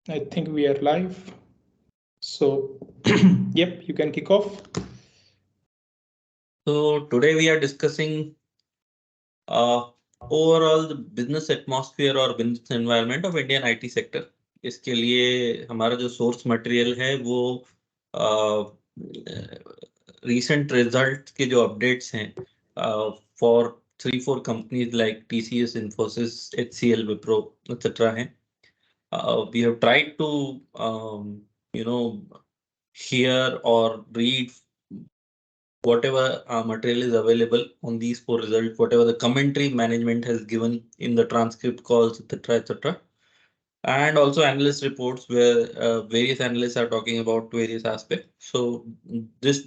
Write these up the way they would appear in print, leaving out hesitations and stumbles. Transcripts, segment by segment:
I think we are live. So, yep, you can kick off. So today we are discussing uh, overall the business atmosphere or business environment of Indian IT sector. इसके लिए हमारा जो source material है वो recent result के जो updates हैं for 3-4 companies like TCS, Infosys, HCL, Wipro, etc. हैं. We have tried to you know hear or read whatever material is available on these 4 results, whatever the commentary management has given in the transcript calls, etc., etc., and also analyst reports where various analysts are talking about various aspects. So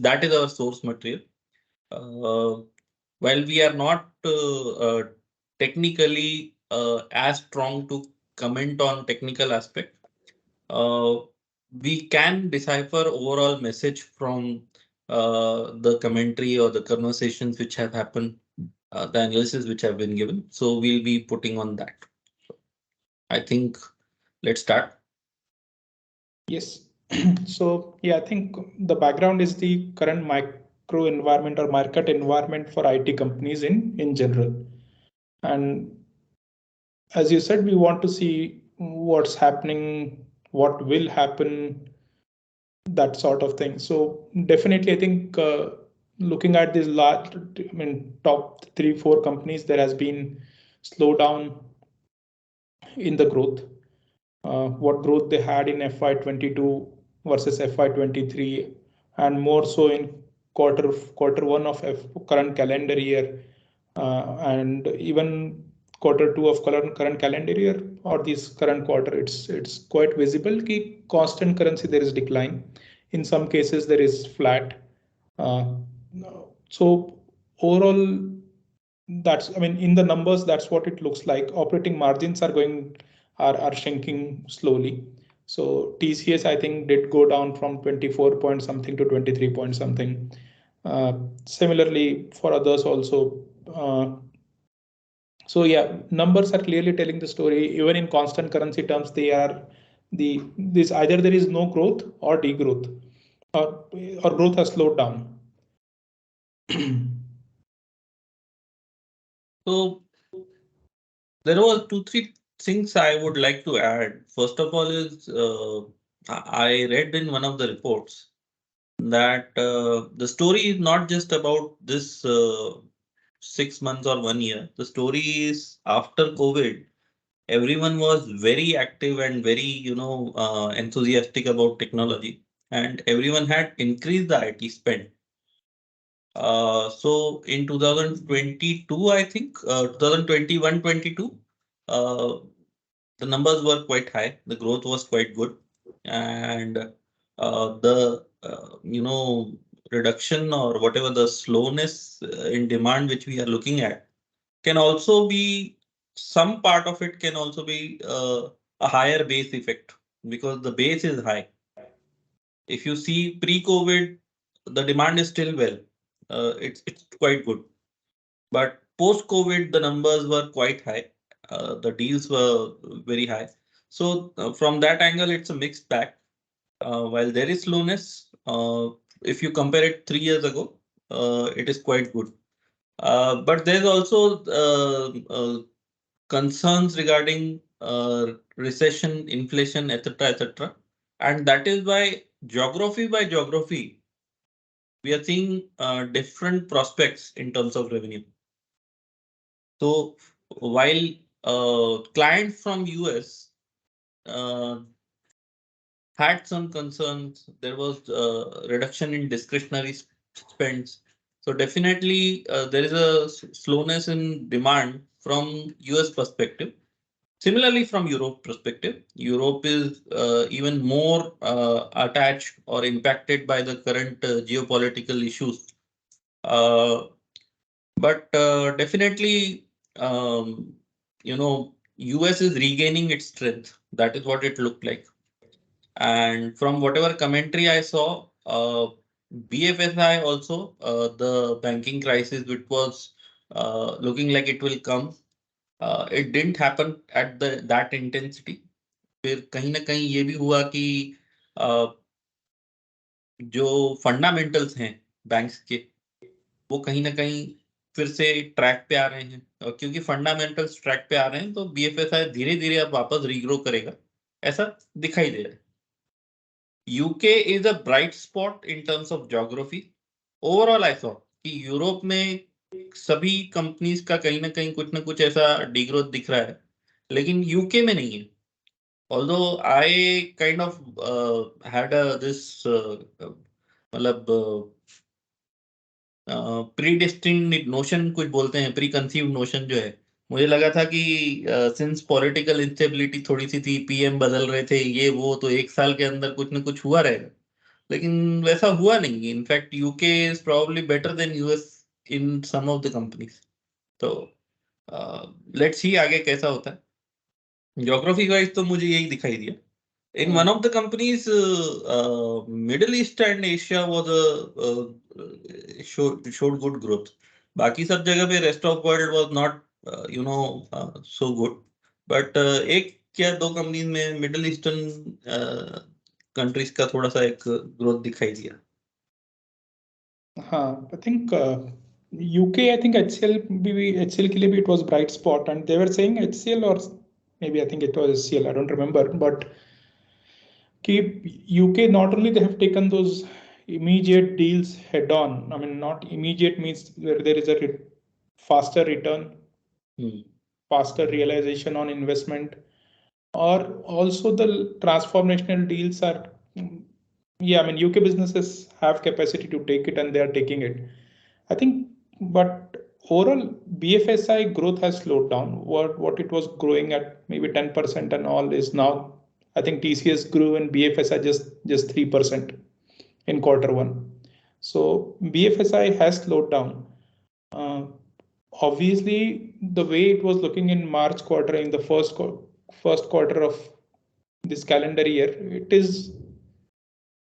that is our source material. Uh, while we are not technically as strong to comment on technical aspect, uh, we can decipher overall message from the commentary or the conversations which have happened, the analysis which have been given. So we'll be putting on that. I think let's start. Yes. So, yeah, I think the background is the current micro environment or market environment for IT companies in general. And as you said, we want to see what's happening, what will happen, that sort of thing. So, definitely, I think looking at these large, I mean, top three, four companies, there has been slowdown in the growth. What growth they had in FY22 versus FY23, and more so in quarter one of current calendar year, and even quarter 2 of current calendar year or this current quarter. It's quite visible कि constant currency there is decline. In some cases there is flat. Uh, so overall, that's, I mean, in the numbers, that's what it looks like. Operating margins are shrinking slowly. So TCS, I think, did go down from 24 point something to 23 point something. Similarly for others also. So yeah, numbers are clearly telling the story. Even in constant currency terms, they are this either there is no growth or degrowth, or growth has slowed down. So there were 2-3 things I would like to add. First of all is I read in one of the reports that the story is not just about this 6 months or 1 year. The story is after COVID, everyone was very active and very, enthusiastic about technology, and everyone had increased the IT spend. So in 2022, I think 2021-22, uh, the numbers were quite high. The growth was quite good, and the reduction or whatever the slowness in demand which we are looking at can also be, some part of it can also be a higher base effect because the base is high. If you see pre-COVID, the demand is still well. It's quite good. But post-COVID, the numbers were quite high. The deals were very high. So from that angle, it's a mixed bag. While there is slowness, if you compare it 3 years ago, it is quite good. But there's also concerns regarding recession, inflation, etc., etc. And that is why geography by geography, we are seeing different prospects in terms of revenue. So while clients from US uh, had some concerns, there was reduction in discretionary spends. So definitely there is a slowness in demand from US perspective. Similarly, from Europe perspective, Europe is even more attached or impacted by the current geopolitical issues. Uh, but definitely, US is regaining its strength. That is what it looked like. And from whatever commentary I saw, BFSI also, the banking crisis, which was looking like it will come, it didn't happen at that intensity. फिर कहीं ना कहीं ये भी हुआ कि जो fundamentals हैं बैंक्स के, वो कहीं ना कहीं फिर से ट्रैक पे आ रहे हैं, और क्योंकि फंडामेंटल्स ट्रैक पे आ रहे हैं तो बीएफएसआई धीरे धीरे अब वापस रीग्रो करेगा, ऐसा दिखाई दे रहा है। UK is a bright spot in terms of geography. Overall I thought कि यूरोप में सभी कंपनीज का कहीं ना कुछ ऐसा डिग्रोथ दिख रहा है, लेकिन यूके में नहीं है। although I kind of had a this मतलब प्रीडेस्टिन्ड नोशन कुछ बोलते हैं, प्री कंसीव्ड नोशन जो है, मुझे लगा था कि सिंस पॉलिटिकल इंस्टेबिलिटी थोड़ी सी थी, पीएम बदल रहे थे, ये वो, तो एक साल के अंदर कुछ ना कुछ हुआ रहेगा, लेकिन वैसा हुआ नहीं। In fact UK is probably better than US in some of the companies. तो लेट्स सी आगे कैसा होता है। ज्योग्राफी वाइज तो मुझे यही दिखाई दिया। In one of the companies, Middle East and Asia was showed good growth. बाकी सब जगह पे rest of world was not so good. But एक या दो कंपनीज में मिडिल ईस्टर्न कंट्रीज का थोड़ा सा एक ग्रोथ दिखाई दिया। हाँ, I think UK, I think HCL के लिए भी it was bright spot, and they were saying HCL, or maybe I think it was HCL, I don't remember, but UK, not only they have taken those immediate deals head on. I mean, not immediate means there is a faster return, faster realization on investment, or also the transformational deals are, yeah, I mean, UK businesses have capacity to take it and they are taking it. I think, but overall BFSI growth has slowed down. What it was growing at maybe 10% and all is now, I think TCS grew in BFSI just 3% in quarter 1. So BFSI has slowed down. Uh, Obviously, the way it was looking in March quarter, in the first quarter of this calendar year, it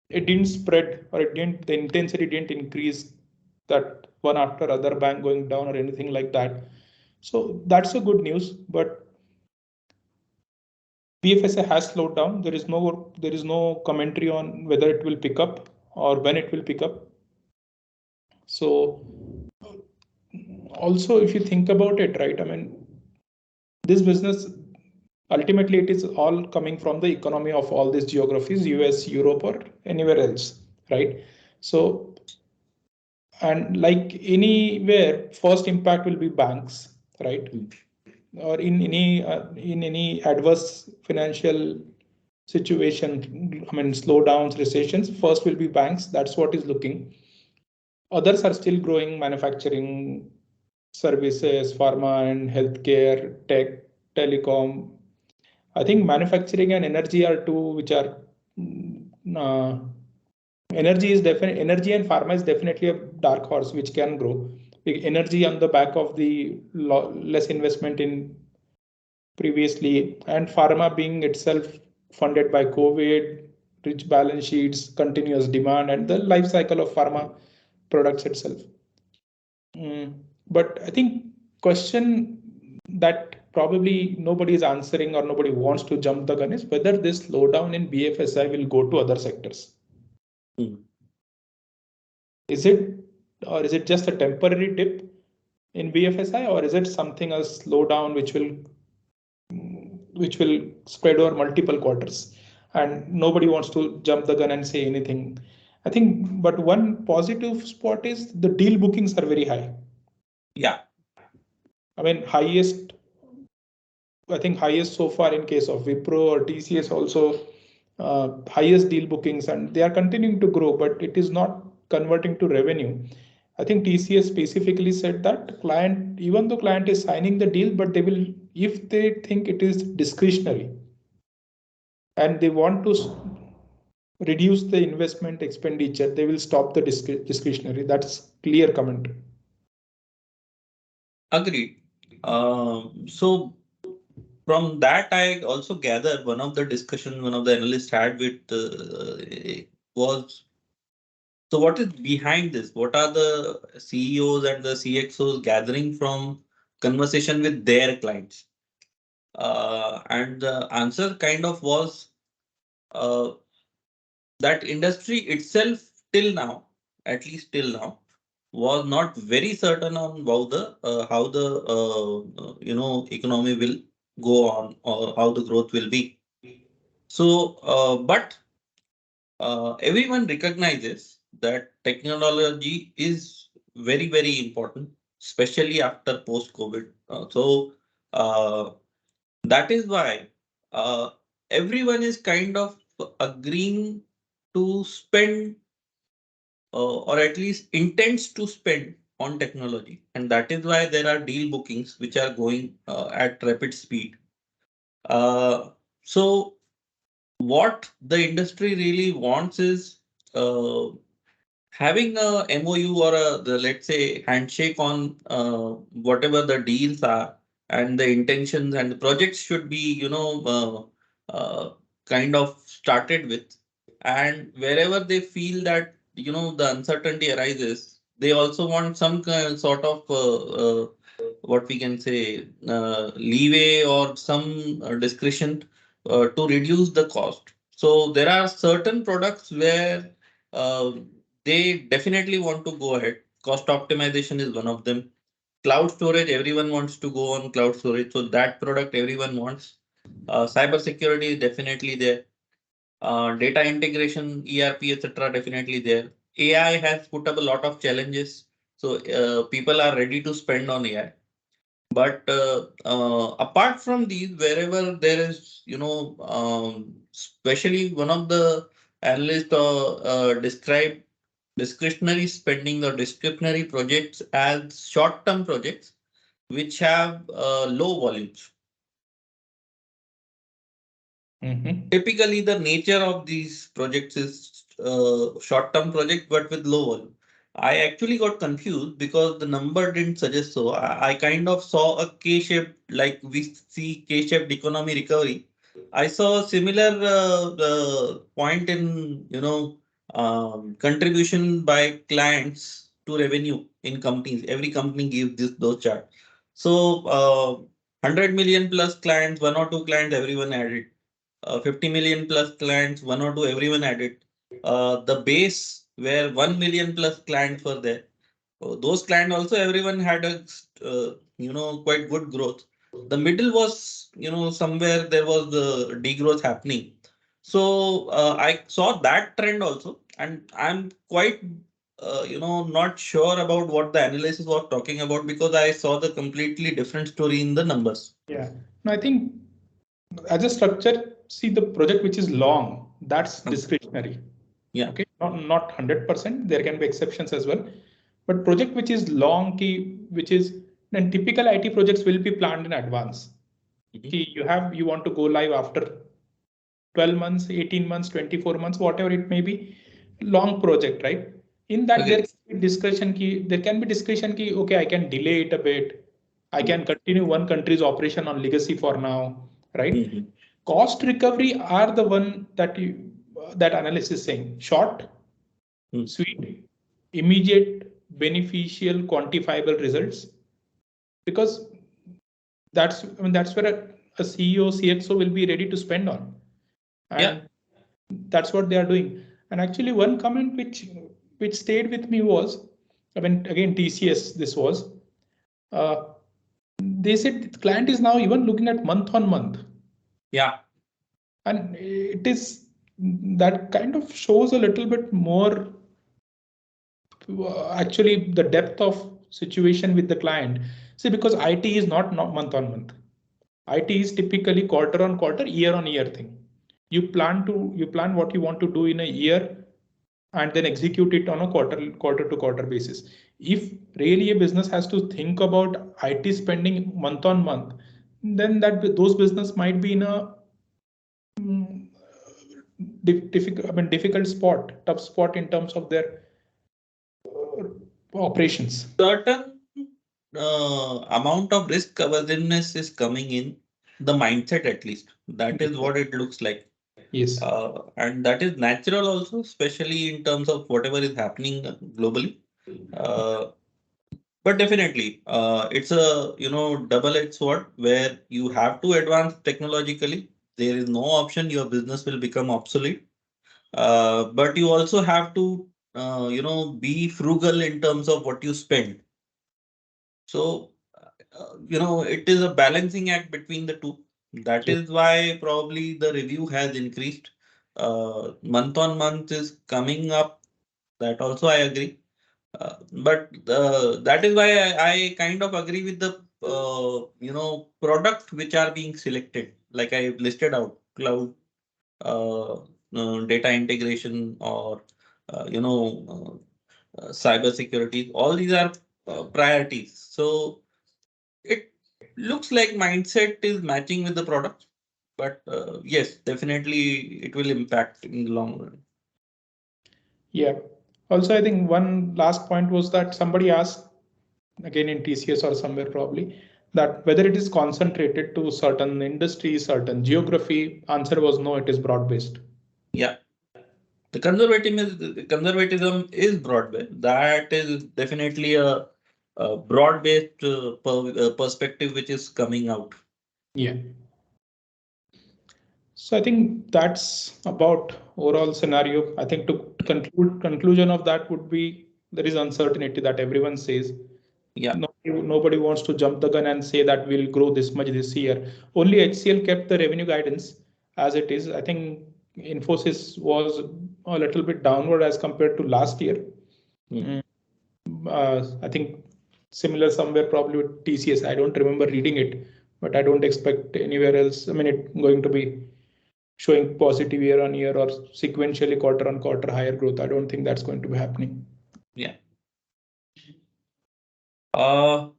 didn't spread, or the intensity didn't increase, that one after other bank going down or anything like that. So that's a good news. But BFSI has slowed down. There is no commentary on whether it will pick up or when it will pick up. So also, if you think about it, right, I mean, this business, ultimately it is all coming from the economy of all these geographies, US, Europe, or anywhere else, right? So, and like anywhere, first impact will be banks, right? Or in any adverse financial situation, I mean, slowdowns, recessions, first will be banks. That's what is looking. Others are still growing: manufacturing, services, pharma and healthcare, tech, telecom. I think manufacturing and energy are two which are, uh, energy and pharma is definitely a dark horse which can grow. Energy on the back of the less investment in previously, and pharma being itself funded by COVID, rich balance sheets, continuous demand, and the life cycle of pharma products itself. But I think question that probably nobody is answering or nobody wants to jump the gun is whether this slowdown in BFSI will go to other sectors. Is it just a temporary dip in BFSI, or is it something, a slowdown which will spread over multiple quarters, and nobody wants to jump the gun and say anything? I think, but one positive spot is the deal bookings are very high. Yeah. I mean, I think highest so far in case of Wipro or TCS also, highest deal bookings, and they are continuing to grow, but it is not converting to revenue. I think TCS specifically said that client, even though client is signing the deal, but they will, if they think it is discretionary and they want to reduce the investment expenditure, they will stop the discretionary. That's clear comment. Agreed. So from that, I also gather one of the discussion one of the analysts had with was, so what is behind this? What are the CEOs and the CXOs gathering from conversation with their clients? And the answer kind of was uh, that industry itself till now, at least till now, was not very certain on how the economy will go on or how the growth will be. So, but everyone recognizes that technology is very important, especially after post COVID. Uh, that is why uh, everyone is kind of agreeing to spend or at least intends to spend on technology. And that is why there are deal bookings which are going at rapid speed. Uh, so, what the industry really wants is uh, having a MOU or let's say handshake on whatever the deals are and the intentions and the projects should be, kind of started with. And wherever they feel that, the uncertainty arises, they also want some sort of what we can say leeway or some discretion to reduce the cost. So there are certain products where uh, they definitely want to go ahead. Cost optimization is one of them. Cloud storage, everyone wants to go on cloud storage. So that product everyone wants. Cyber security is definitely there. Data integration, ERP, etc. definitely there. AI has put up a lot of challenges. So people are ready to spend on AI. But apart from these, wherever there is, especially one of the analysts described discretionary spending or discretionary projects as short-term projects which have low volumes. Typically, the nature of these projects is short-term project, but with low volume. I actually got confused because the number didn't suggest so. I kind of saw a K-shaped, like we see K-shaped economy recovery. I saw a similar point in, contribution by clients to revenue in companies. Every company gives those charts. So, 100 million plus clients, one or two clients, everyone added 50 million plus clients, one or two, everyone added. The base where 1 million plus clients were there. Those clients also, everyone had a, quite good growth. The middle was, somewhere there was the degrowth happening. So I saw that trend also, and I'm quite, not sure about what the analysis was talking about because I saw the completely different story in the numbers. Yeah. No, I think as a structure, see the project which is long, that's discretionary. Yeah. Okay, not 100%. There can be exceptions as well, but project which is long key, which is then typical IT projects will be planned in advance. Key, you want to go live after 12 months, 18 months, 24 months, whatever it may be, long project, right? In that there Okay. can be discretion key, there can be discretion key, okay, I can delay it a bit. I can continue one country's operation on legacy for now, right? Mhm. Cost recovery are the one that analyst is saying short, Mhm. sweet, immediate, beneficial, quantifiable results. Because that's where a CEO, CXO will be ready to spend on. Yeah. And that's what they are doing. And actually, one comment which stayed with me was, I mean, again, TCS, this was, uh, they said the client is now even looking at month on month. Yeah. And it is that kind of shows a little bit more actually the depth of situation with the client. See, because IT is not month on month. IT is typically quarter on quarter, year on year thing. You plan what you want to do in a year and then execute it on a quarter to quarter basis. If really a business has to think about IT spending month on month, then those business might be in a difficult spot, tough spot in terms of their operations. Certain amount of risk awareness is coming in the mindset, at least. That is what it looks like. Yes. And that is natural also, especially in terms of whatever is happening globally. Uh, But definitely, it's a double-edged sword where you have to advance technologically. There is no option your business will become obsolete. But you also have to be frugal in terms of what you spend. So it is a balancing act between the two. That Yes. is why probably the review has increased. Month on month is coming up. That also I agree. But that is why I kind of agree with the product which are being selected. Like I listed out cloud, uh, data integration, or cyber security. All these are priorities. So it looks like mindset is matching with the product, but yes, definitely it will impact in the long run. Yeah. Also, I think one last point was that somebody asked again in TCS or somewhere probably that whether it is concentrated to certain industry, certain geography. Answer was no, it is broad based. Yeah, the conservatism is broad-based. That is definitely a broad-based perspective which is coming out. Yeah. So I think that's about overall scenario. I think to conclusion of that would be there is uncertainty that everyone says. Yeah. Nobody wants to jump the gun and say that we'll grow this much this year. Only HCL kept the revenue guidance as it is. I think Infosys was a little bit downward as compared to last year. Hmm. I think similar somewhere probably with TCS. I don't remember reading it, but I don't expect anywhere else. I mean, it going to be showing positive year on year or sequentially quarter on quarter higher growth. I don't think that's going to be happening. Yeah.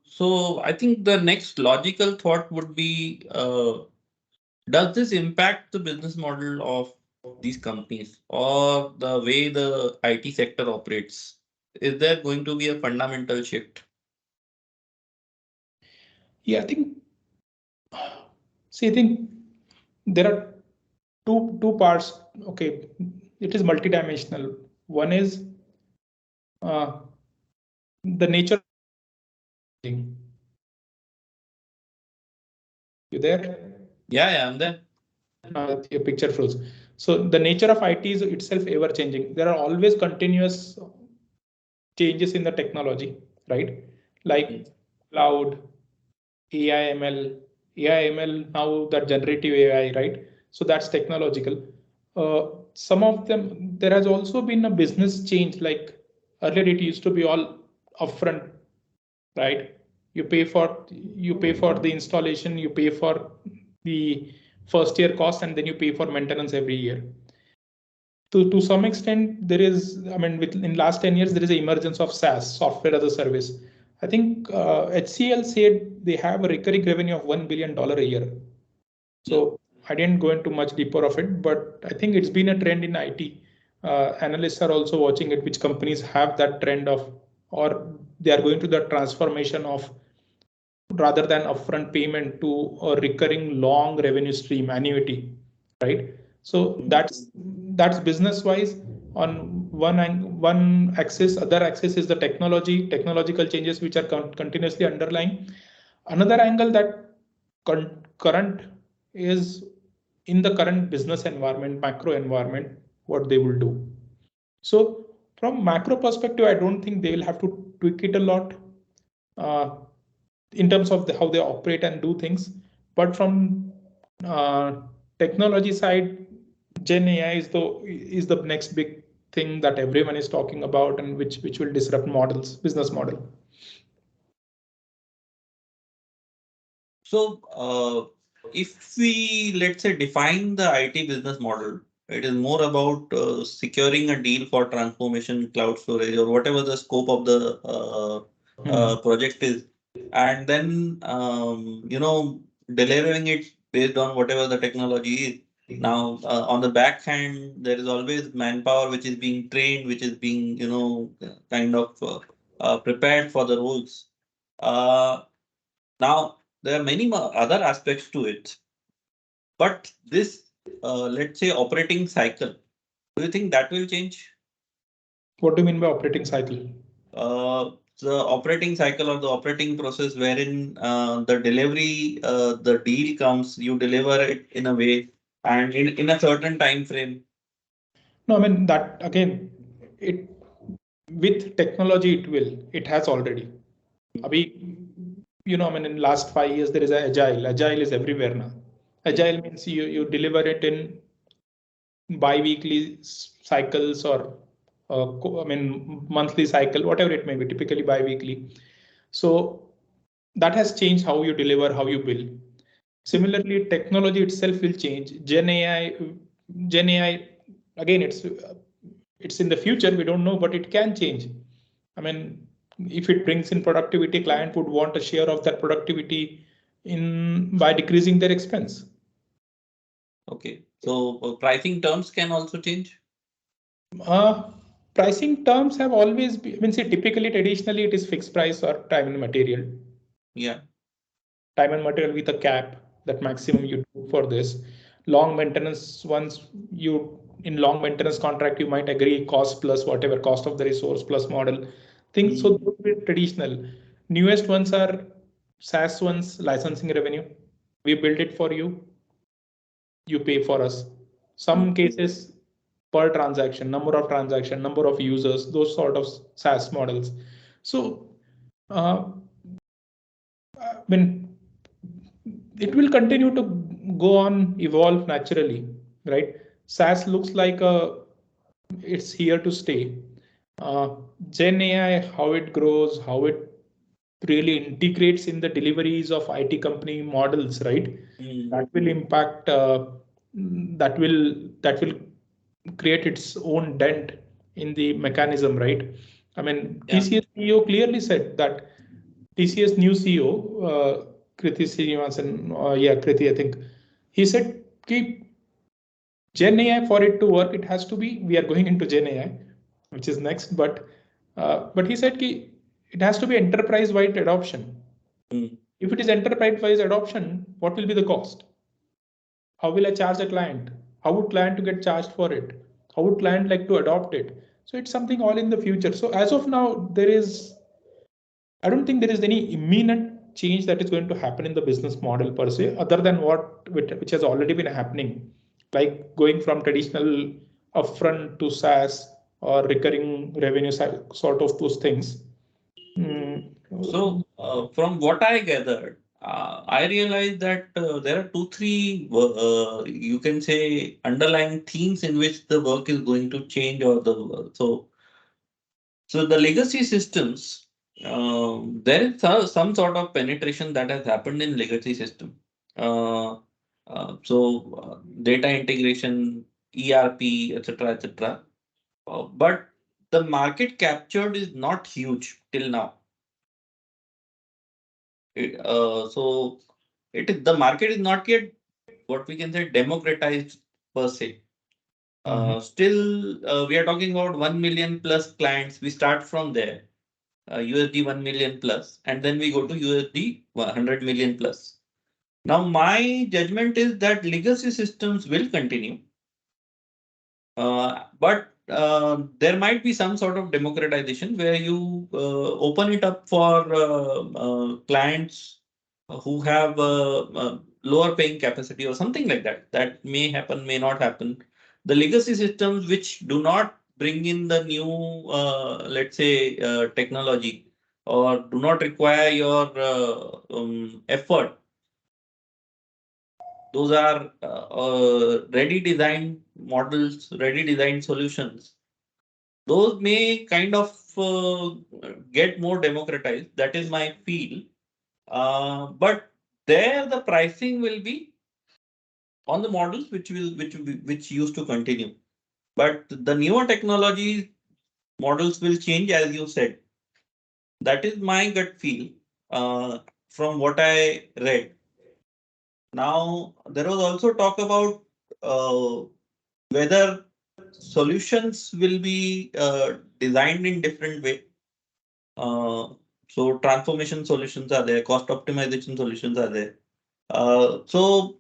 So I think the next logical thought would be, does this impact the business model of these companies or the way the IT sector operates? Is there going to be a fundamental shift? Yeah, I think. See, I think there are two parts. Okay, it is multidimensional. One is uh, the nature. You there? Yeah, yeah, I'm there. Your picture froze. So the nature of IT is itself ever changing. There are always continuous changes in the technology, right? Mm. Like cloud, AI, ML, AI, ML, now that generative AI, right? So that's technological. Some of them, there has also been a business change. Like earlier, it used to be all upfront, right? You pay for the installation, you pay for the first year cost, and then you pay for maintenance every year. To some extent, there is, I mean, in last 10 years, there is an emergence of SaaS, software as a service. I think HCL said they have a recurring revenue of $1 billion a year. Yeah. So I didn't go into much deeper of it, but I think it's been a trend in IT. Analysts are also watching it, which companies have that trend of, or they are going to the transformation of rather than upfront payment to a recurring long revenue stream annuity, right? So Mm. that's business wise on one axis. Other axis is the technological changes which are continuously underlying. Another angle that current is in the current business environment, macro environment, what they will do. So from macro perspective, I don't think they will have to tweak it a lot. Uh, in terms of how they operate and do things. But from uh, technology side, Gen AI is the next big thing that everyone is talking about and which will disrupt business model. So, if we, let's say, define the IT business model, it is more about securing a deal for transformation, cloud storage, or whatever the scope of the Hmm. project is, and then delivering it based on whatever the technology is. Now, on the back hand, there is always manpower which is being trained, which is being kind of prepared for the roles. Now, there are many other aspects to it, but this, let's say, operating cycle, do you think that will change? What do you mean by operating cycle? the operating cycle or the operating process wherein the delivery, the deal comes, you deliver it in a way and in a certain time frame. No, I mean that again, it with technology it has already. Abhi, I mean in last 5 years there is a agile. Agile is everywhere now. Agile means you deliver it in bi-weekly cycles or I mean monthly cycle, whatever it may be, typically bi-weekly. So that has changed how you deliver, how you build. Similarly, technology itself will change. Gen AI, again, it's in the future. We don't know, but it can change. I mean, if it brings in productivity, client would want a share of that productivity in by decreasing their expense. Okay, so pricing terms can also change. Uh, Pricing terms have always been, I mean, see, typically, traditionally, it is fixed price or time and material. Yeah. Time and material with a cap, that maximum you do for this. Long maintenance ones, you in long maintenance contract, you might agree cost plus whatever cost of the resource plus model things. So those were traditional. Newest ones are SaaS ones, licensing revenue. We build it for you, you pay for us. Some cases per transaction, number of transaction, number of users, those sort of SaaS models. So when it will continue to go on evolve naturally, right? SaaS looks like it's here to stay. uh, Gen AI, how it grows, how it really integrates in the deliveries of IT company models, right? That will impact, that will create its own dent in the mechanism, right? I mean, Yeah. TCS CEO clearly said that TCS new CEO, Kriti Srinivasan, Kriti, I think, he said, keep Gen AI for it to work, it has to be, we are going into Gen AI, which is next, but he said it has to be enterprise-wide adoption. If it is enterprise-wide adoption, what will be the cost? How will I charge a client? How would client to get charged for it? How would client like to adopt it? So it's something all in the future. So as of now, I don't think there is any imminent change that is going to happen in the business model per se, other than which has already been happening, like going from traditional upfront to SaaS or recurring revenue sort of those things. Mm, So, from what I gathered, I realized that there are two, three, you can say, underlying themes in which the work is going to change, or so the legacy systems, there is some sort of penetration that has happened in legacy system. Uh, Data integration, ERP, etc., etc. But the market captured is not huge till now. So it is the market is not yet what we can say democratized per se. Still, we are talking about 1 million plus clients. We start from there, USD 1 million plus, and then we go to USD 100 million plus. Now, my judgment is that legacy systems will continue, but there might be some sort of democratization where you open it up for clients who have lower paying capacity or something like that. That may happen, may not happen. The legacy systems which do not bring in the new, let's say, technology or do not require your effort, those are ready designed models, ready designed solutions. Those may kind of get more democratized. That is my feel. But there, the pricing will be on the models which used to continue. But the newer technology models will change, as you said. That is my gut feel from what I read. Now, there was also talk about whether solutions will be designed in different way. So transformation solutions are there, cost optimization solutions are there. So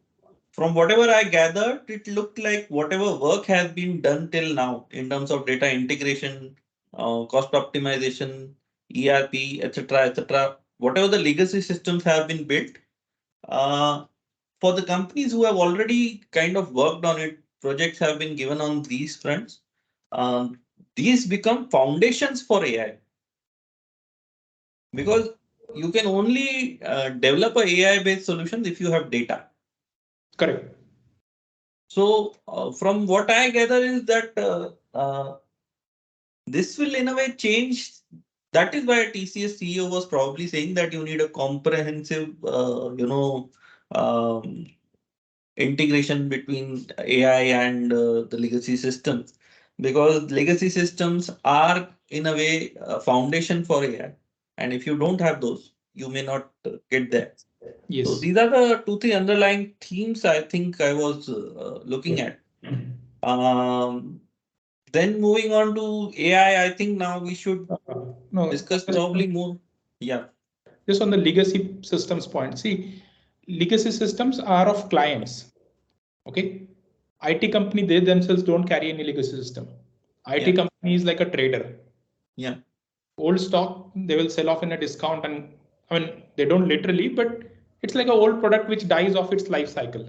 from whatever I gathered, it looked like whatever work has been done till now in terms of data integration, cost optimization, ERP, etc., etc. Whatever the legacy systems have been built, for the companies who have already kind of worked on it, projects have been given on these fronts. Um, these become foundations for AI because you can only develop a AI-based solutions if you have data. Correct. So from what I gather is that this will in a way change. That is why TCS CEO was probably saying that you need a comprehensive, integration between AI and the legacy systems, because legacy systems are in a way a foundation for AI, and if you don't have those, you may not get there. So Yes. these are the two, three underlying themes I think I was looking at. Um, then moving on to AI, I think now we should No, discuss probably more. Yeah. just on the legacy systems point. See, legacy systems are of clients. Okay. IT company, they themselves don't carry any legacy system. IT Yeah. company is like a trader. Yeah. Old stock, they will sell off in a discount, and I mean, they don't literally, but it's like an old product which dies off its life cycle,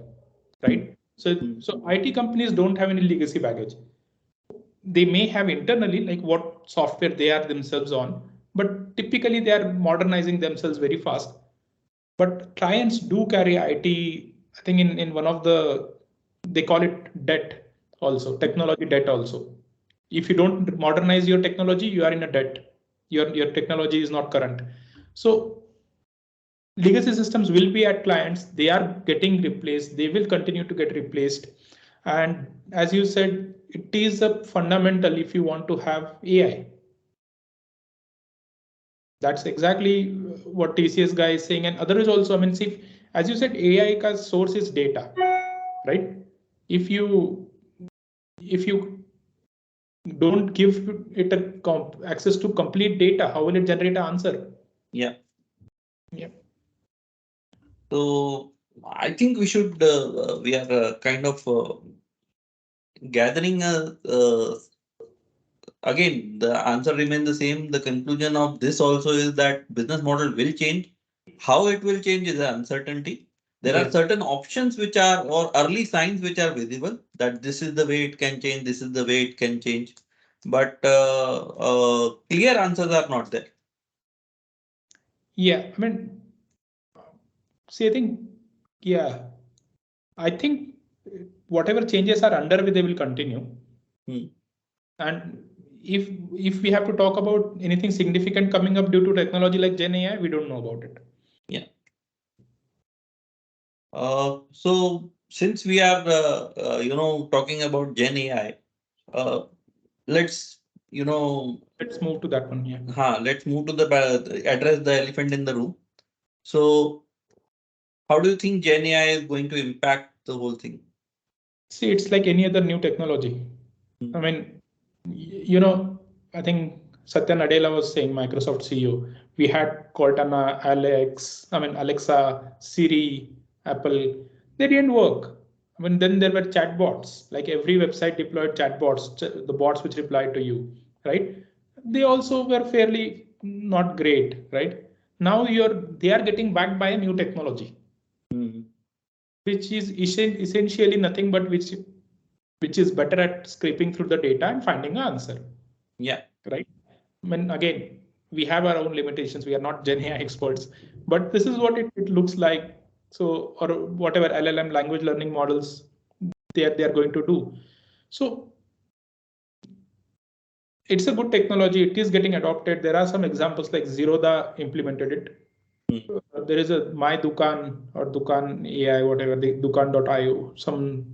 right? Mm. So IT companies don't have any legacy baggage. They may have internally like what software they are themselves on, but typically they are modernizing themselves very fast. But clients do carry IT. I think in one of the, they call it debt also, technology debt also. If you don't modernize your technology, you are in a debt. Your technology is not current. So legacy systems will be at clients. They are getting replaced. They will continue to get replaced. And as you said, it is a fundamental if you want to have AI. That's exactly what TCS guy is saying, and others also. I mean, see, as you said, AI ka source is data, right? If you don't give it a access to complete data, how will it generate an answer? Yeah. Yeah. So I think we are kind of gathering again, the answer remains the same. The conclusion of this also is that business model will change. How it will change is an uncertainty. There are Yes. certain options which are, or early signs which are visible, that this is the way it can change, this is the way it can change. But clear answers are not there. Yeah. I mean, see, I think, yeah, I think whatever changes are underway, they will continue. Hmm. And if we have to talk about anything significant coming up due to technology like Gen AI, we don't know about it. Yeah. So since we are, talking about Gen AI, uh, let's, Let's move to that one. Yeah. let's move to the address the elephant in the room. So how do you think Gen AI is going to impact the whole thing? See, it's like any other new technology. Hmm. I mean, I think Satya Nadella was saying, Microsoft CEO, we had Cortana, Alexa, Siri, Apple, they didn't work. I mean, then there were chatbots, like every website deployed chatbots, the bots which replied to you, right? They also were fairly not great, right? Now they are getting backed by a new technology, Hmm. which is essentially nothing but which is better at scraping through the data and finding an answer, Yeah. right? I mean, again, we have our own limitations. We are not Gen AI experts, but this is what it looks like. So, or whatever LLM language learning models they are going to do. So it's a good technology. It is getting adopted. There are some examples like Zerodha implemented it. Hmm. There is a My Dukan or Dukan AI, whatever, the Dukan.io, some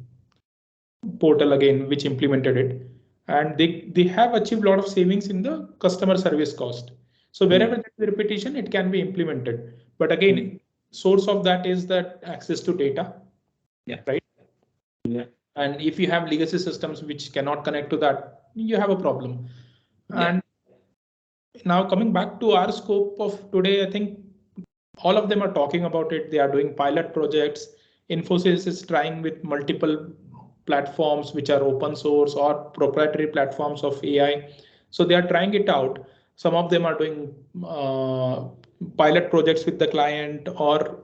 portal again which implemented it, and they have achieved a lot of savings in the customer service cost. So Hmm. wherever there is repetition, it can be implemented, but Hmm. again, source of that is that access to data, Yeah. right? Yeah. And if you have legacy systems which cannot connect to that, you have a problem. Yeah. And now coming back to our scope of today, I think all of them are talking about it. They are doing pilot projects. Infosys is trying with multiple platforms which are open source or proprietary platforms of AI. So they are trying it out. Some of them are doing pilot projects with the client or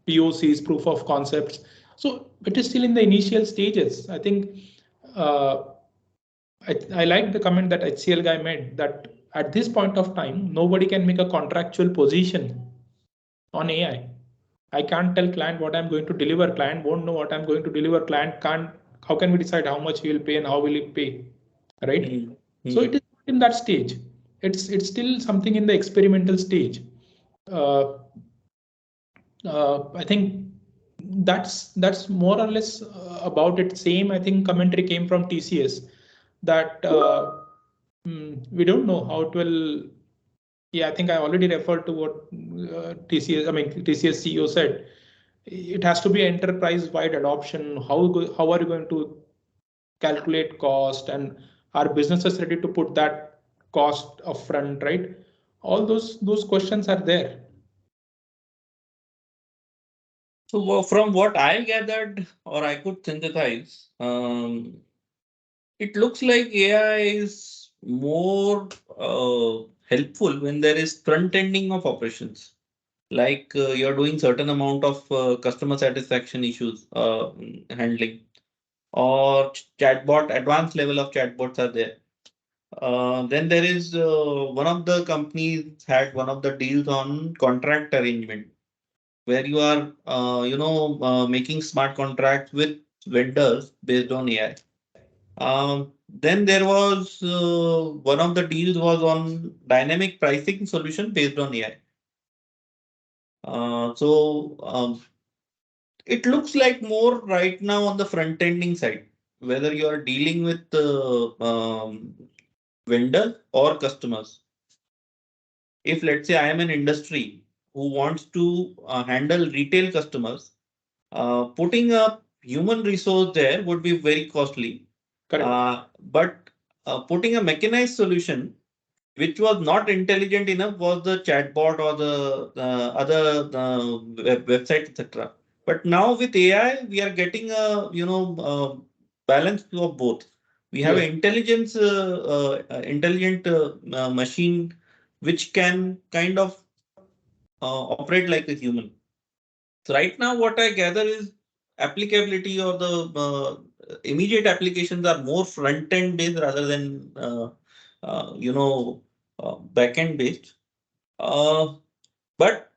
POCs, proof of concepts. So it is still in the initial stages. I think uh, I like the comment that HCL guy made that at this point of time, nobody can make a contractual position on AI. I can't tell client what I'm going to deliver. Client won't know what I'm going to deliver. Client can't. How can we decide how much he will pay and how will he pay, right? So it is in that stage. It's still something in the experimental stage. Uh, I think that's more or less about it. Same, I think commentary came from TCS that we don't know how it will. Yeah, I think I already referred to what TCS. I mean TCS CEO said. It has to be enterprise-wide adoption. How are you going to calculate cost, and are businesses ready to put that cost upfront, right? All those questions are there. So from what I gathered or I could synthesize, it looks like AI is more helpful when there is front ending of operations. Like you're doing certain amount of customer satisfaction issues handling, or chatbot, advanced level of chatbots are there. Then there is one of the companies had one of the deals on contract arrangement where you are, making smart contracts with vendors based on AI. Then there was one of the deals was on dynamic pricing solution based on AI. It looks like more right now on the front ending side, whether you are dealing with vendor or customers. If let's say I am an industry who wants to handle retail customers, putting a human resource there would be very costly. Correct. But putting a mechanized solution which was not intelligent enough was the chatbot or the other website, etc. But now with AI, we are getting a balance of both. We have Yeah. an intelligent machine which can kind of operate like a human. So right now, what I gather is applicability or the immediate applications are more front end based rather than back end based. Uh, but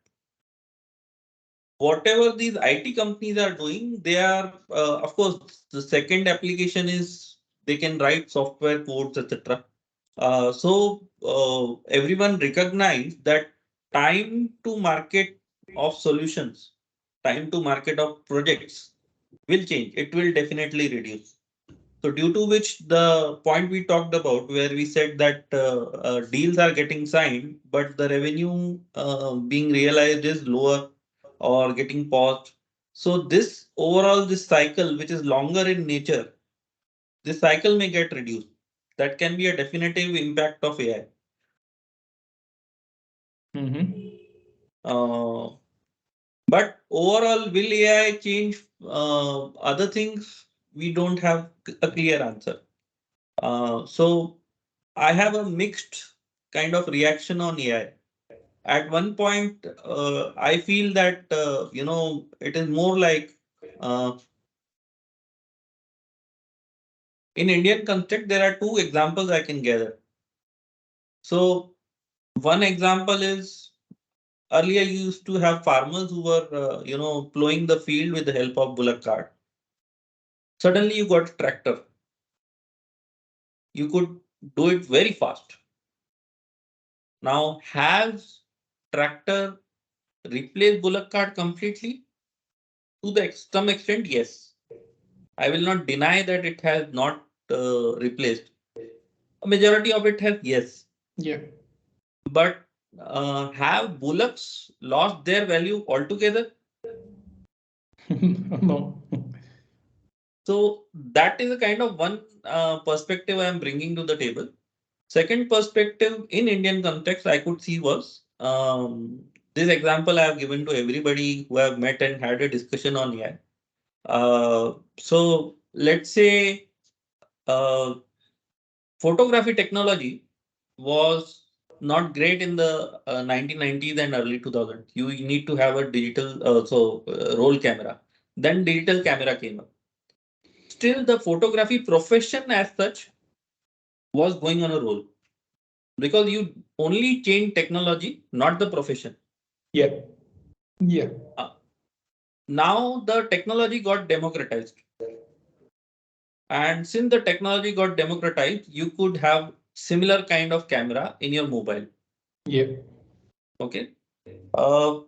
whatever these IT companies are doing, they are of course the second application is they can write software codes, etc. Everyone recognize that time to market of solutions, time to market of projects will change. It will definitely reduce. So due to which the point we talked about where we said that deals are getting signed, but the revenue being realized is lower or getting paused. So this overall, this cycle, which is longer in nature, this cycle may get reduced. That can be a definitive impact of AI. Uh, but overall, will AI change other things? We don't have a clear answer. So I have a mixed kind of reaction on AI. At one point, I feel that it is more like in Indian context, there are two examples I can gather. So one example is earlier you used to have farmers who were plowing the field with the help of bullock cart. Suddenly you got a tractor. You could do it very fast. Now has tractor replaced bullock cart completely? To some extent, yes. I will not deny that it has not replaced. A majority of it has, yes. Yeah. But have bullocks lost their value altogether? No. So that is a kind of one perspective I am bringing to the table. Second perspective in Indian context I could see was this example I have given to everybody who have met and had a discussion on AI. So let's say uh, photography technology was not great in the 1990s and early 2000s. You need to have a digital roll camera. Then digital camera came up. Still, the photography profession as such was going on a roll because you only change technology, not the profession. Yeah. Yeah. Now the technology got democratized. And since the technology got democratized, you could have similar kind of camera in your mobile. Yeah. Okay. Uh,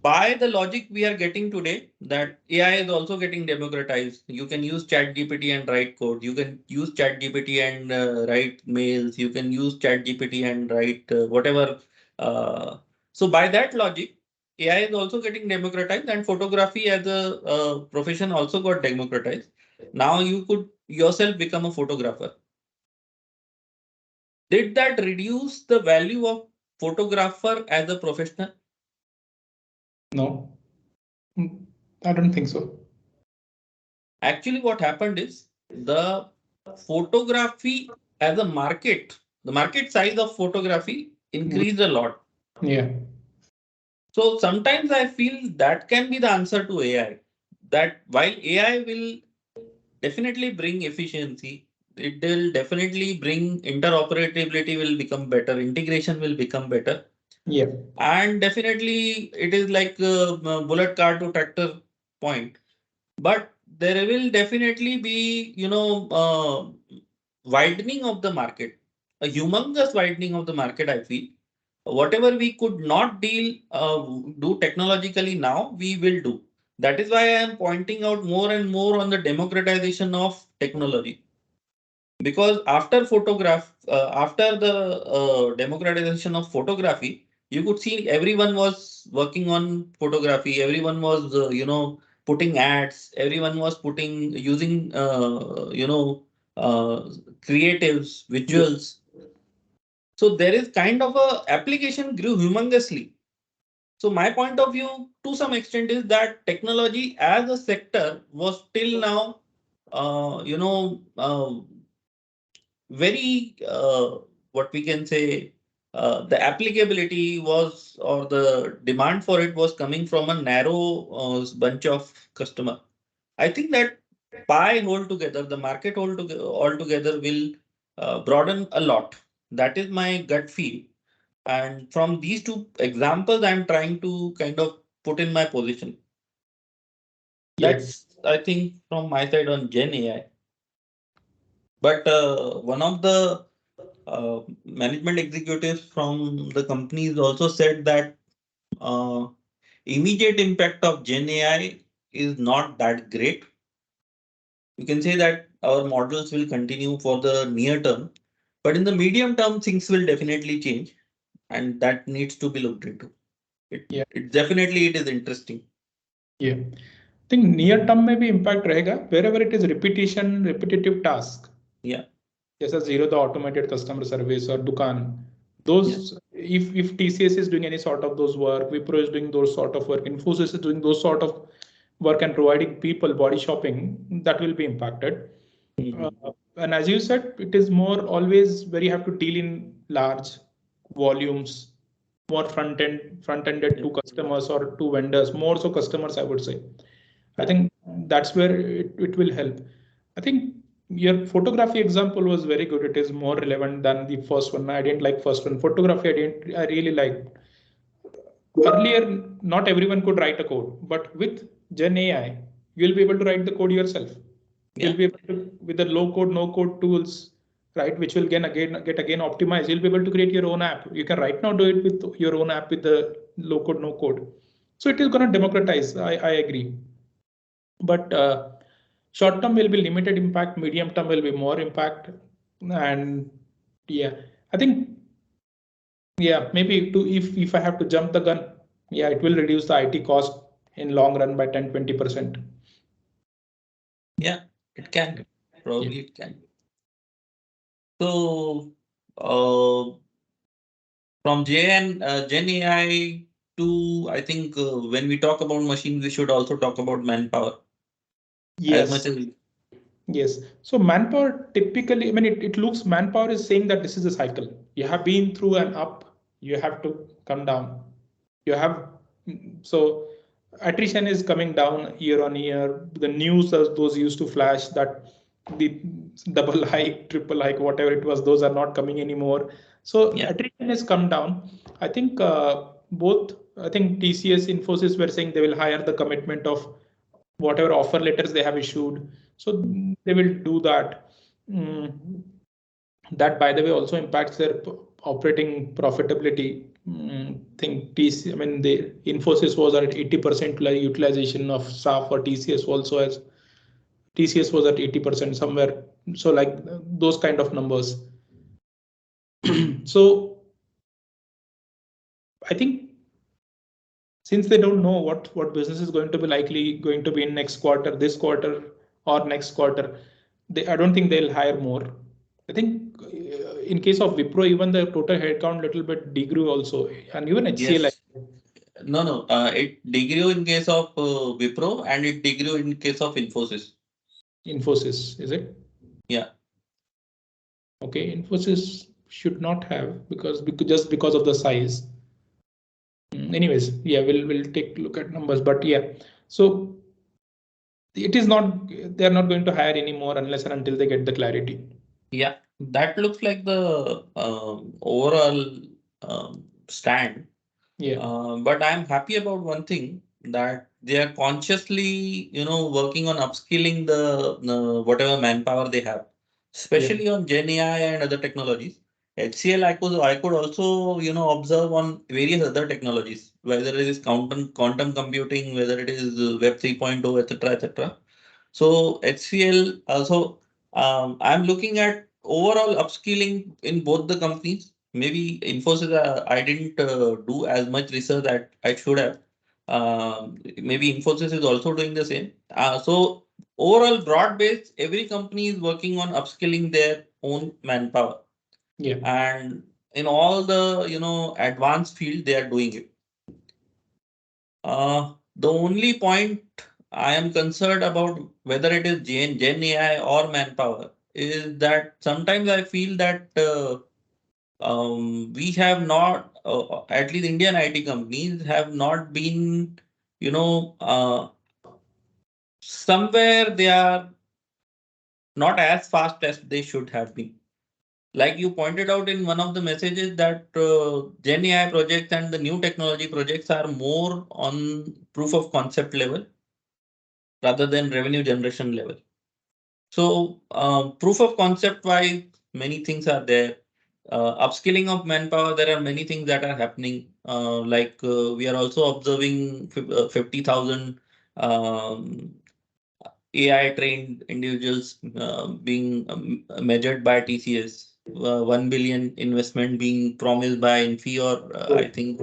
by the logic we are getting today, that AI is also getting democratized. You can use ChatGPT and write code. You can use ChatGPT and write mails. You can use ChatGPT and write whatever. So by that logic, AI is also getting democratized, and photography as a profession also got democratized. Now you could yourself become a photographer. Did that reduce the value of photographer as a professional? No, I don't think so. Actually, what happened is the photography as a market, the market size of photography increased a lot. Yeah. So sometimes I feel that can be the answer to AI. That while AI will definitely bring efficiency, it will definitely bring interoperability will become better, integration will become better. Yeah. And definitely it is like a bullet car to tractor point. But there will definitely be, widening of the market, a humongous widening of the market, I feel. Whatever we could not do technologically now, we will do. That is why I am pointing out more and more on the democratization of technology. Because after the democratization of photography, you could see everyone was working on photography. Everyone was, putting ads. Everyone was using, uh, creatives, Yeah. visuals. So there is kind of a application grew humongously. So my point of view, to some extent, is that technology as a sector was till now, very what we can say, the applicability was, or the demand for it was coming from a narrow bunch of customer. I think that pie altogether, the market altogether will broaden a lot. That is my gut feel. And from these two examples, I'm trying to kind of put in my position. Yeah. That's, I think, from my side on Gen AI. But one of the management executives from the companies also said that uh, immediate impact of Gen AI is not that great. You can say that our models will continue for the near term, but in the medium term, things will definitely change, and that needs to be looked into. Yeah. It definitely it is interesting. Yeah. I think near term maybe impact रहेगा wherever it is repetitive task. Yeah, जैसा zero the automated customer service or Dukan. yeah, Those, if TCS is doing any sort of those work, Wipro is doing those sort of work, Infosys is doing those sort of work and providing people body shopping, that will be impacted. Uh, mhm, and as you said, it is more always where you have to deal in large volumes, more front-ended yeah, to customers or to vendors, more so customers, I would say. I think that's where it will help. I think your photography example was very good. It is more relevant than the first one. I didn't like first one. Photography, I really liked. Earlier, not everyone could write a code, but with Gen AI, you'll be able to write the code yourself. You'll yeah, be able to, with the low code, no code tools, right, which will get again optimized. You'll be able to create your own app. You can right now do it with your own app with the low code, no code. So it is going to democratize. I agree. But short term will be limited impact, medium term will be more impact. And yeah, I think, yeah, maybe to if I have to jump the gun, yeah, it will reduce the IT cost in long run by 10-20%. yeah. It can, Yeah. probably it can. So, uh, from Gen AI to, I think, when we talk about machines, we should also talk about manpower. As much Yes. as Yes. So manpower typically, I mean, it looks manpower is saying that this is a cycle. you have been through an up, you have to come down. You have so attrition is coming down year on year. The news those used to flash that the double hike, triple hike, whatever it was, those are not coming anymore. So Yeah. attrition has come down. I think I think TCS, Infosys were saying they will hire the commitment of whatever offer letters they have issued. So they will do that. Mm, that, by the way, also impacts their operating profitability. Think TC, I mean, the Infosys was at 80% utilization of staff, or TCS also as TCS was at 80% somewhere. So like those kind of numbers. So I think since they don't know what business is going to be likely going to be in next quarter, this quarter or next quarter, I don't think they'll hire more. I think in case of Wipro, even the total headcount little bit degrew also, and even HCL. Yes. No, no. It degrew in case of Wipro and it degrew in case of Infosys. Infosys, is it? Yeah. Okay, Infosys should not have because just because of the size. Anyways, yeah, we'll take a look at numbers, but yeah, so it is not, they're not going to hire anymore unless and until they get the clarity. Yeah. That looks like the overall stand. Yeah, But I'm happy about one thing that they are consciously, working on upskilling the whatever manpower they have, yeah, especially on Gen AI and other technologies. HCL, I could also, observe on various other technologies, whether it is quantum computing, whether it is Web 3.0, etc., etc. So HCL also, I'm looking at overall upskilling in both the companies. Maybe Infosys, I didn't do as much research that I should have. Maybe Infosys is also doing the same. So overall, broad based, every company is working on upskilling their own manpower, yeah. and in all the advanced field, they are doing it. The only point I am concerned about, whether it is Gen AI or manpower, is that sometimes I feel that we have not, at least Indian IT companies have not been, somewhere they are not as fast as they should have been. Like you pointed out in one of the messages that Gen AI projects and the new technology projects are more on proof of concept level rather than revenue generation level. So, proof of concept wise, many things are there. Upskilling of manpower, there are many things that are happening. We are also observing 50,000 um, AI trained individuals being measured by TCS. 1 billion investment being promised by Infi, or I think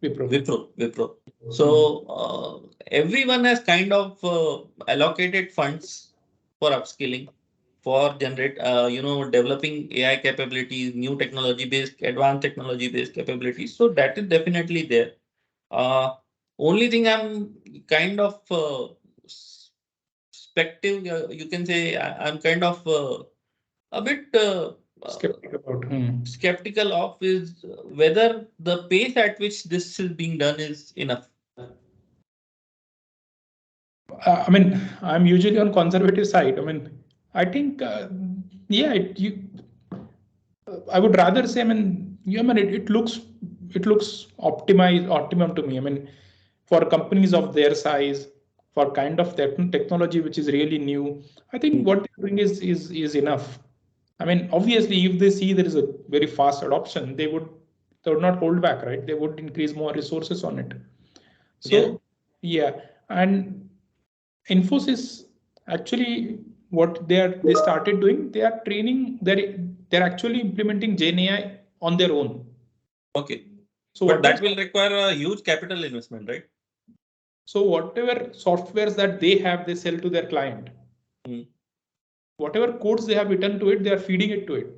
Wipro. Wipro. Hmm. So everyone has kind of allocated funds for upskilling, for developing AI capabilities, new technology based, advanced technology based capabilities. So that is definitely there. Uh, Only thing I'm kind of you can say, I'm kind of a bit Skeptic about. skeptical of is whether the pace at which this is being done is enough. I mean, I'm usually on conservative side. I mean, I think, yeah, I would rather say, I mean, yeah, I mean, it looks optimum to me. I mean, for companies of their size, for kind of technology which is really new, I think what they're doing is enough. I mean, obviously, if they see there is a very fast adoption, they would not hold back, right? They would increase more resources on it. Yeah. So, yeah, and Infosys actually what they started doing, they are training, they're actually implementing Gen AI on their own. Okay. So But whatever that will require a huge capital investment, right? so whatever softwares that they have, they sell to their client. Mm. Whatever codes they have written to it, they are feeding it to it.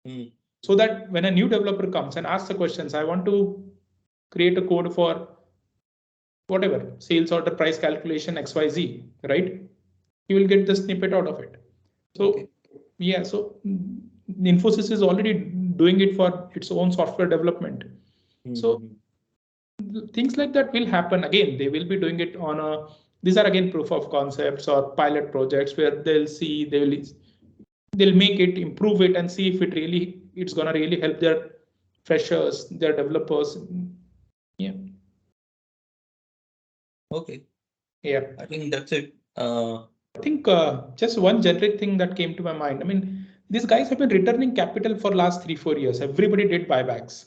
Mm. So that when a new developer comes and asks the questions, I want to create a code for whatever sales order price calculation XYZ, right? You will get the snippet out of it. Okay. So yeah, so Infosys is already doing it for its own software development. So things like that will happen again. They will be doing it on a, these are again proof of concepts or pilot projects where they'll make it, improve it, and see if it's gonna really help their freshers, their developers. Yeah. Okay. Yeah. I think that's it. I think just one generic thing that came to my mind. I mean, these guys have been returning capital for last 3-4 years. Everybody did buybacks.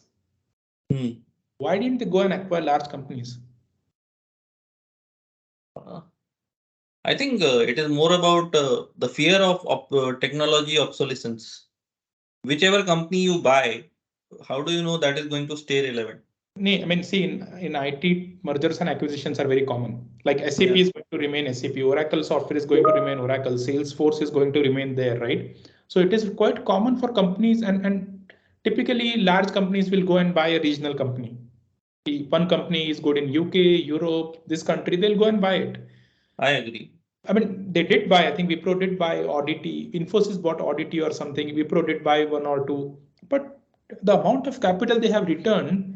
Why didn't they go and acquire large companies? I think it is more about the fear of technology obsolescence. Whichever company you buy, how do you know that is going to stay relevant? I mean, see, in IT, mergers and acquisitions are very common. Like SAP is going to remain SAP, Oracle software is going to remain Oracle, Salesforce is going to remain there, right? So it is quite common for companies, and typically large companies will go and buy a regional company. One company is good in UK, Europe, this country, they'll go and buy it. I agree. I mean, they did buy, I think Wipro did buy Oddity, Infosys bought Oddity or something, Wipro did buy one or two, but the amount of capital they have returned,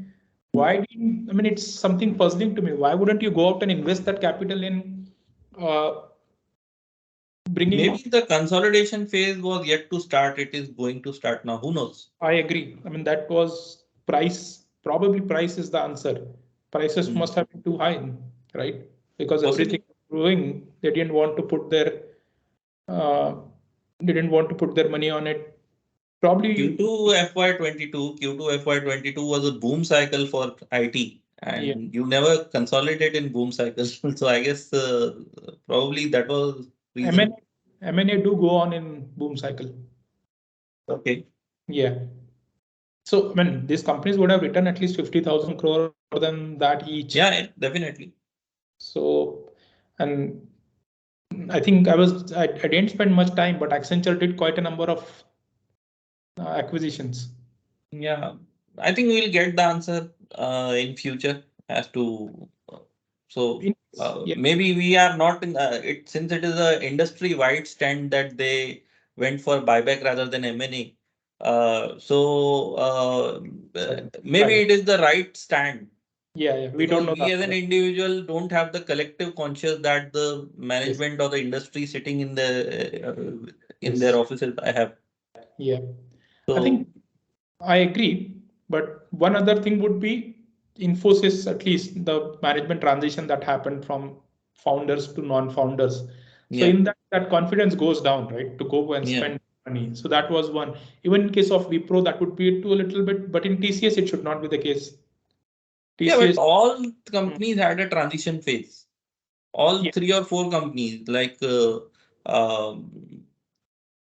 I mean, it's something puzzling to me. Why wouldn't you go out and invest that capital in bringing? Maybe the consolidation phase was yet to start. It is going to start now. Who knows? I agree. I mean, that was price. Probably price is the answer. Prices must have been too high, right? Because everything growing, they didn't want to put their money on it. Probably Q2 FY22, Q2 FY22 was a boom cycle for IT, and you never consolidate in boom cycles. So I guess probably that was reason. M&A do go on in boom cycle. Okay. Yeah. So, I mean, these companies would have returned at least 50,000 crore more than that each. Yeah, definitely. So, and I think I didn't spend much time, but Accenture did quite a number of acquisitions. Yeah, I think we'll get the answer in future as to maybe we are not in it, since it is a industry wide stand that they went for buyback rather than M&A. Maybe it is the right stand. Yeah, we don't know we as an individual don't have the collective conscious that the management or the industry sitting in their offices I have. Yeah, So I think I agree. But one other thing would be Infosys, at least the management transition that happened from founders to non-founders. So in that confidence goes down, right? To go and spend money. So that was one. Even in case of Wipro, that would be to a little bit, but in TCS, it should not be the case. Yeah, but all companies had a transition phase. All 3 or 4 companies, like TCS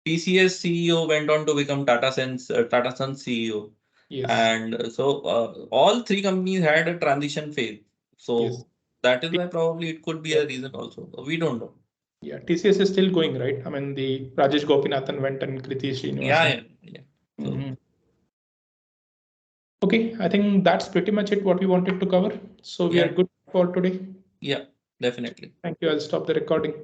CEO went on to become Tata Sons CEO. And so all 3 companies had a transition phase. So that is why probably it could be a reason also. We don't know. Yeah, TCS is still going, right? I mean, the Rajesh Gopinathan went and Kriti Srinivasan. Yeah. So, okay, I think that's pretty much it what we wanted to cover. So we are good for today. Yeah, definitely. Thank you. I'll stop the recording.